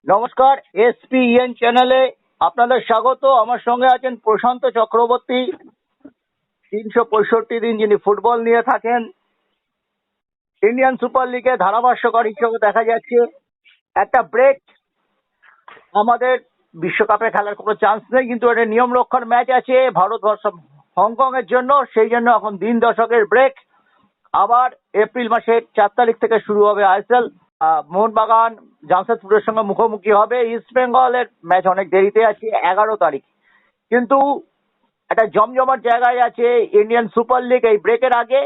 নমস্কার, এসপিএন চ্যানেলে আপনাদের স্বাগত। আমার সঙ্গে আছেন প্রশান্ত চক্রবর্তী। 365 দিন যিনি ফুটবল নিয়ে থাকেন। ইন্ডিয়ান সুপার লিগে ধারাভাষ্যকার হিসেবে দেখা যাচ্ছে। একটা ব্রেক, আমাদের বিশ্বকাপে খেলার কোনো চান্স নেই, কিন্তু একটা নিয়ম রক্ষার ম্যাচ আছে ভারতবর্ষ হংকং এর জন্য, সেই জন্য এখন দিন দশকের ব্রেক। আবার এপ্রিল মাসের 4 তারিখ থেকে শুরু হবে আইএসএল। মোহনবাগান জামশেদপুরের সঙ্গে মুখোমুখি হবে। ইস্ট বেঙ্গলের ম্যাচ অনেক দেরিতে আছে, 11 তারিখ। কিন্তু একটা জমজমাট জায়গায় আছে ইন্ডিয়ান সুপার লিগ। এই ব্রেকের আগে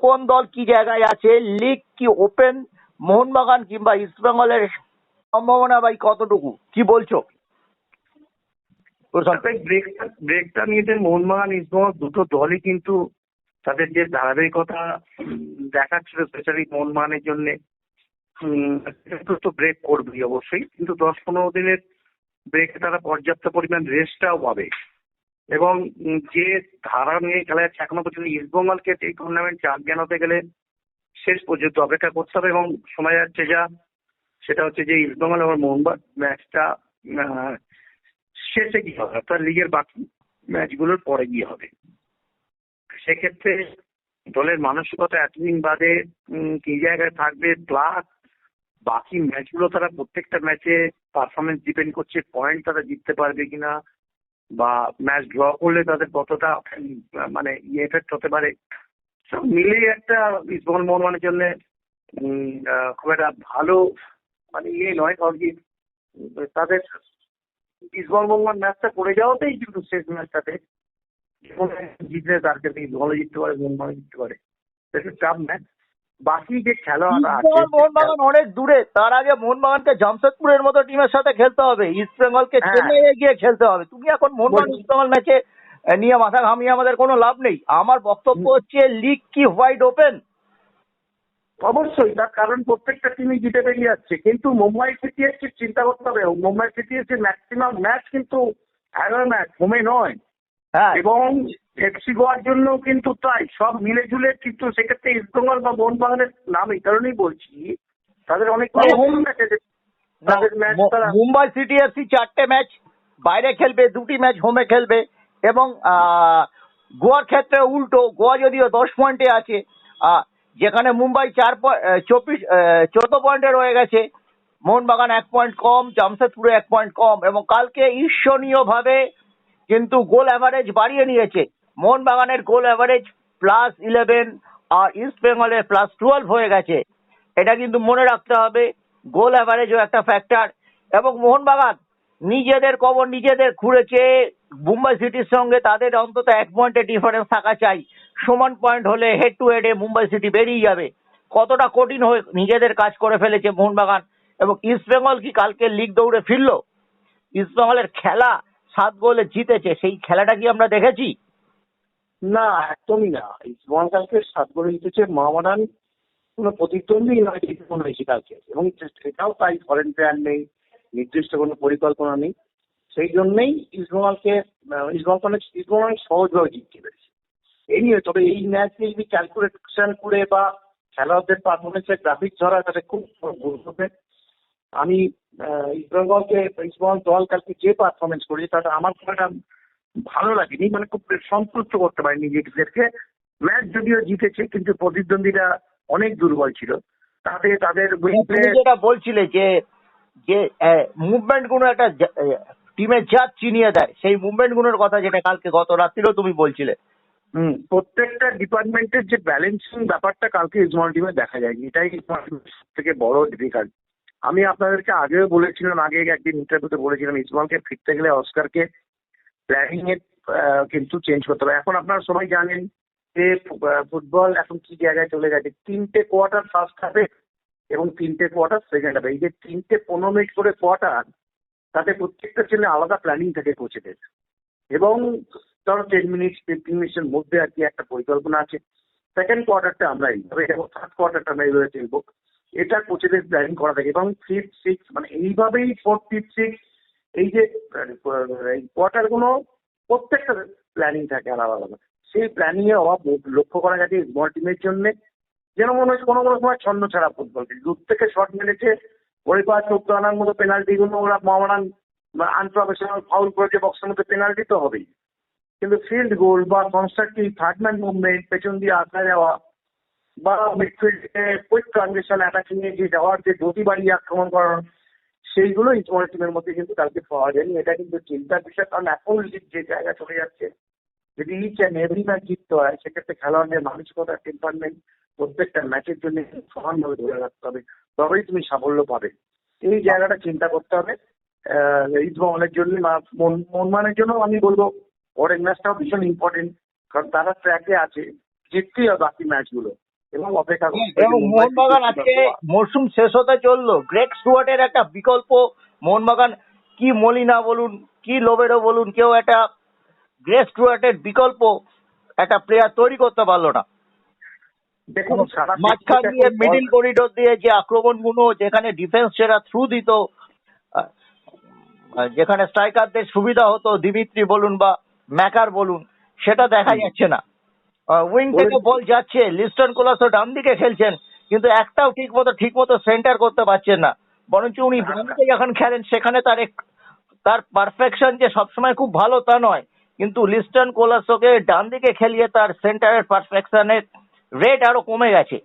কোন দল কি জায়গায় আছে, লিগ কি ওপেন, মোহনবাগান কিংবা ইস্ট বেঙ্গলের সম্ভাবনা ভাই কতটুকু, কি বলছো প্রশান্ত? ব্রেকটা নিয়ে যে মোহনবাগান ইস্টবেঙ্গল দুটো দলই কিন্তু তাদের যে ধারাবাহিকতা দেখাচ্ছিল, স্পেশালি মোহনবাগানের জন্য তো ব্রেক করবেই অবশ্যই, কিন্তু 10-15 দিনের ব্রেকে তারা পর্যাপ্ত পরিমাণ রেস্টটাও পাবে। এবং যে ধারা নিয়ে খেলা যাচ্ছে এখনো পর্যন্ত, ইস্টবেঙ্গলকে এই টুর্নামেন্ট চ্যাম্পিয়ন হতে গেলে শেষ পর্যন্ত অপেক্ষা করতে হবে। এবং শোনা যাচ্ছে যা, সেটা হচ্ছে যে ইস্টবেঙ্গল এবং মোহনবাগান ম্যাচটা শেষে গিয়ে হবে, অর্থাৎ লিগের বাকি ম্যাচগুলোর পরে গিয়ে হবে। সেক্ষেত্রে দলের মানসিকতা এতদিন বাদে কি জায়গায় থাকবে, প্লাস বাকি ম্যাচগুলো তারা প্রত্যেকটা ম্যাচে পারফরমেন্স ডিপেন্ড করছে, পয়েন্ট তারা জিততে পারবে কিনা, বা ম্যাচ ড্র করলে তাদের কতটা মানে এফেক্ট হতে পারে, সব মিলিয়ে একটা ইস্টবেঙ্গল মোহনবাগানের জন্য খুব একটা ভালো মানে নয়। কারণ কি তাদের ইস্টবেঙ্গল মোহনবাগান ম্যাচটা করে যাওয়াতেই কিন্তু শেষ ম্যাচটাতে জিতলে তারকে ভালো জিততে পারে, মোহনবাগান জিততে পারে, টাফ ম্যাচ। বাকি যে খেলোয়াড় আছে, মোহনবাগান অনেক দূরে, তার আগে মোহনবাগানকে জামশেদপুরের মতো টিমের সাথে খেলতে হবে, ইস্ট বেঙ্গলকে চেন্নাইয়ে গিয়ে খেলতে হবে। তুমি এখন মোহনবাগান ইস্ট বেঙ্গল ম্যাচে নিয়ে মাথা ঘামিয়ে আমাদের কোনো লাভ নেই। আমার বক্তব্য হচ্ছে লিগ কি হোয়াইড ওপেন? অবশ্যই, তার কারণ প্রত্যেকটা টিমই জিতে বেরিয়ে যাচ্ছে, কিন্তু মুম্বাই সিটিএসকে চিন্তা করতে হবে। মুম্বাই সিটিএসের ম্যাক্সিমাম ম্যাচ কিন্তু 11 ম্যাচ হোমে নয়, হ্যাঁ, এবং এফসি গোয়ার জন্য কিন্তু তাই সব মিলে ঝুলে। কিন্তু সেক্ষেত্রে ইস্টবেঙ্গল বা মোহনবাগানের নাম এই কারণেই বলছি, তাদের অনেকগুলো হোম ম্যাচ আছে, তাদের ম্যাচ তারা মুম্বাই সিটি এফসি 4টে ম্যাচ বাইরে খেলবে, 2টি ম্যাচ হোমে খেলবে। এবং গোয়ার ক্ষেত্রে উল্টো, গোয়া যদিও 10 পয়েন্টে আছে, যেখানে মুম্বাই 14 পয়েন্টে রয়ে গেছে, মোহনবাগান 1 পয়েন্ট কম, জামশেদপুরে 1 পয়েন্ট কম। এবং কালকে ঈর্ষণীয়ভাবে কিন্তু গোল অ্যাভারেজ বাড়িয়ে নিয়েছে। মোহনবাগানের গোল অ্যাভারেজ +11 আর ইস্ট বেঙ্গলের +12 হয়ে গেছে। এটা কিন্তু মনে রাখতে হবে, গোল অ্যাভারেজও একটা ফ্যাক্টর। এবং মোহনবাগান নিজেদের কবর নিজেদের খুঁড়েছে মুম্বাই সিটির সঙ্গে। তাদের অন্তত 1 পয়েন্টের ডিফারেন্স থাকা চাই। সমান পয়েন্ট হলে হেড টু হেডে মুম্বাই সিটি বেরিয়ে যাবে। কতটা কঠিন হয়ে নিজেদের কাজ করে ফেলেছে মোহনবাগান। এবং ইস্ট বেঙ্গল কি কালকে লিগ দৌড়ে ফিরলো? ইস্ট বেঙ্গলের খেলা 7 গোলে জিতেছে, সেই খেলাটা কি আমরা দেখেছি? না, একদমই না। ইস্টবেঙ্গল কালকে 7 গোলে জিতেছে। মোহামেডান কোনো প্রতিদ্বন্দ্বী নয় জিতে মনে হয়েছে কালকে, এবং এটাও তাই, ফরেন প্লেয়ার নেই, নির্দিষ্ট কোনো পরিকল্পনা নেই। সেই জন্যই ইস্টবেঙ্গল অনেক সহজভাবে জিততে পেরেছে। এই নিয়ে, তবে এই ম্যাচে যদি ক্যালকুলেশন করে বা খেলোয়াড়দের পারফরমেন্সের গ্রাফিক্স ধরা, তাহলে খুব ভুল হবে। আমি ইস্টবেঙ্গল দল কালকে যে পারফরমেন্স করেছে তাতে আমার খুব একটা ভালো লাগেনি, মানে খুব সন্তুষ্ট করতে পারেনি নিজেদেরকে। ম্যাচ যদিও জিতেছে, কিন্তু প্রতিদ্বন্দ্বীরা অনেক দুর্বল ছিল। তাতে তাদের তুমি যেটা বলছিলে যে যে মুভমেন্ট গুলো একটা টিমের জাত চিনিয়ে দেয়, সেই মুভমেন্ট গুলোর কথা যেটা কালকে গত রাত্রিও তুমি বলছিলে। প্রত্যেকটা ডিপার্টমেন্টের যে ব্যালেন্সিং ব্যাপারটা কালকে ইস্টবেঙ্গল টিমে দেখা যায়নি, এটাই থেকে বড় ডিফিকাল্ট। আমি আপনাদেরকে আগেও বলেছিলাম, আগে একদিন ইন্টারভিউতে বলেছিলাম, ইস্টবেঙ্গলকে ফিরতে গেলে অস্কারকে প্ল্যানিং এর কিন্তু চেঞ্জ করতে হবে। এখন আপনারা সবাই জানেন যে ফুটবল এখন কি জায়গায় চলে গেছে। 3টে কোয়ার্টার ফার্স্ট হাফে এবং 3টে কোয়ার্টার সেকেন্ড হাফে। এই যে 3টে 15 মিনিট করে কোয়ার্টার, তাতে প্রত্যেকটা ছেলে আলাদা প্ল্যানিং থাকে কোচেদের, এবং ধরো 10 মিনিট 15 মিনিটের মধ্যে আর কি একটা পরিকল্পনা আছে। সেকেন্ড কোয়ার্টারটা আমরা এইভাবে যাবো, থার্ড কোয়ার্টারটা আমরা এইভাবে খেলবো, এটা কোচেদের প্ল্যানিং করা থাকে। এবং 5th 6th মানে এইভাবেই 4th 5th 6th এই যে কোয়ার্টার গুলো প্রত্যেকটা প্ল্যানিং থাকে আলাদা আলাদা। সেই প্ল্যানিং এর অভাব লক্ষ্য করা গেছে স্মল টিমের জন্য। যেন মনে হচ্ছে কোনো কোনো সময় ছন্ন ছাড়া ফুটবল, দূর থেকে শট মেরেছে, পরিবার 14 আনার মতো পেনাল্টি গুলো ওরা মোহামেডান আনপ্রফেশনাল ফাউল করেছে বক্সের মধ্যে, পেনাল্টি তো হবেই। কিন্তু ফিল্ড গোল বা কনস্ট্রাকটিভ থার্ডম্যান মুভমেন্ট, পেছন দিয়ে আসা যাওয়া বা মিডফিল্ডে কুইক ট্রানজিশন অ্যাটাকিং এ যে যাওয়ার যে গতি বাড়িয়ে আক্রমণ করার, সেইগুলো ইস্টবেঙ্গল টিমের মধ্যে কিন্তু কালকে পাওয়া যায়নি। এটা কিন্তু চিন্তার বিষয়, কারণ এখন লিগ যে জায়গা চলে যাচ্ছে, যদি ইচ অ্যান্ড এভরি ম্যাচ জিততে হয়, সেক্ষেত্রে খেলোয়াড়দের মানসিকতা, টেম্পারমেন্ট প্রত্যেকটা ম্যাচের জন্য সমানভাবে ধরে রাখতে হবে, তবেই তুমি সাফল্য পাবে। এই জায়গাটা চিন্তা করতে হবে ইস্টবেঙ্গলের জন্য। মোহনবাগানের জন্য আমি বলবো পরের ম্যাচটাও ভীষণ ইম্পর্টেন্ট, কারণ তারা ট্র্যাকে আছে, জিততেই হবে বাকি ম্যাচগুলো এবং অপেক্ষা করতে হবে এবং যে মুম্বাই মোহনবাগান সিটি আজকে কিংবা মরশুম শেষ হতে চললো, গ্রেগ স্টুয়ার্টের একটা বিকল্প মোহনবাগান, কি মলিনা বলুন কি লোবেরো বলুন, কেউ একটা গ্রেগ স্টুয়ার্টের বিকল্প একটা প্লেয়ার তৈরি করতে পারলো না। দেখুন সারা মাঝখান পৃথিবীতে দিয়ে এখন মিডিল করিডোর দিয়ে যে আক্রমণগুলো, যেখানে ডিফেন্স সেরা থ্রু দিত, আহ, যেখানে স্ট্রাইকারদের সুবিধা হতো, দিমিত্রি বলুন বা ম্যাকার বলুন, সেটা দেখা যাচ্ছে না। উইং থেকে বল যাচ্ছে, লিস্টন কোলাসো ডান দিকে খেলছেন, কিন্তু একটাও ঠিক মতো সেন্টার করতে পারছেন না। বরঞ্চ উনি বাম দিকে যখন খেলেন সেখানে তার পারফেকশন যে সবসময় খুব ভালো তা নয়, কিন্তু লিস্টন কোলাসোকে ডান দিকে খেলিয়ে তার সেন্টারের পারফেকশনের রেট আরো কমে গেছে।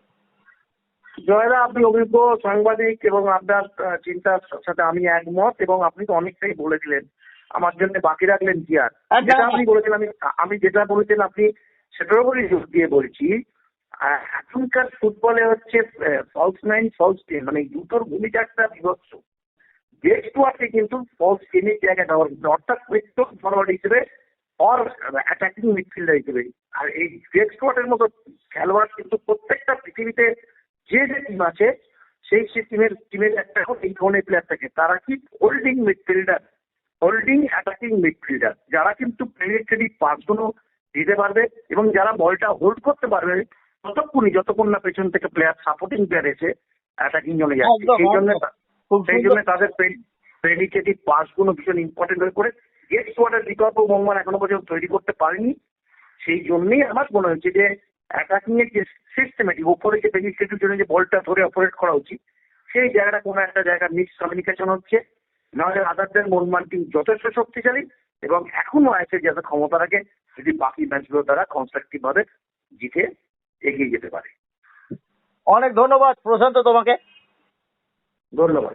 জয়দা, আপনি অভিজ্ঞ সাংবাদিক এবং আপনার চিন্তার সাথে আমি একমত, এবং আপনি তো অনেকটাই বলে দিলেন, আমার জন্য বাকি রাখলেন কি আর? যেটা আপনি বলেছেন, আমি যেটা বলেছেন আপনি সেটার উপরই জোর দিয়ে বলছি। এখনকার ফুটবলে হচ্ছে ফলস নাইন, ফলস টেন, মানে এই দুটোর ভূমিকাটা বিভৎস। গ্রেগ স্টুয়ার্টকে কিন্তু ফলস টেনের জায়গায় দেওয়া হচ্ছে, অর্থাৎ উইকেট ফরওয়ার্ড হিসেবে অর অ্যাটাকিং মিডফিল্ডার হিসেবে। আর এই গ্রেগ স্টুয়ার্টের মতো খেলোয়াড় কিন্তু প্রত্যেকটা পৃথিবীতে যে টিম আছে সেই টিমের একটা এই ধরনের প্লেয়ার থাকে, তারা কি holding midfielder, holding attacking midfielder, যারা কিন্তু পেনিট্রেটিভ পাসগুলো দিতে পারবে এবং যারা বলটা হোল্ড করতে পারবে যতক্ষণ না পেছন থেকে প্লেয়ার সাপোর্টিং প্লেয়ার এসে অ্যাটাকিং জোনে যাচ্ছে। সেই জন্য তাদের পেনিট্রেটিভ পাসগুলো ভীষণ ইম্পর্টেন্ট হয়ে পড়ে। গ্রেগ স্টুয়ার্টের বিকল্প মোহনবাগান এখনো পর্যন্ত তৈরি করতে পারেনি। সেই জন্যই আমার মনে হচ্ছে যে অ্যাটাকিং এর যে সিস্টেমেটিক উপরে যে পেনিট্রেটিভ জন্য যে বলটা ধরে অপারেট করা উচিত, সেই জায়গাটা কোনো একটা জায়গায় মিস কমিউনিকেশন হচ্ছে। নাহলে আদারদের মোহনবাগান টিম যথেষ্ট শক্তিশালী এবং এখনো আছে যাতে ক্ষমতা রাখে, যদি বাকি ম্যাচগুলো তারা কনস্ট্রাকটিভ ভাবে জিতে এগিয়ে যেতে পারে। অনেক ধন্যবাদ প্রশান্ত তোমাকে। ধন্যবাদ।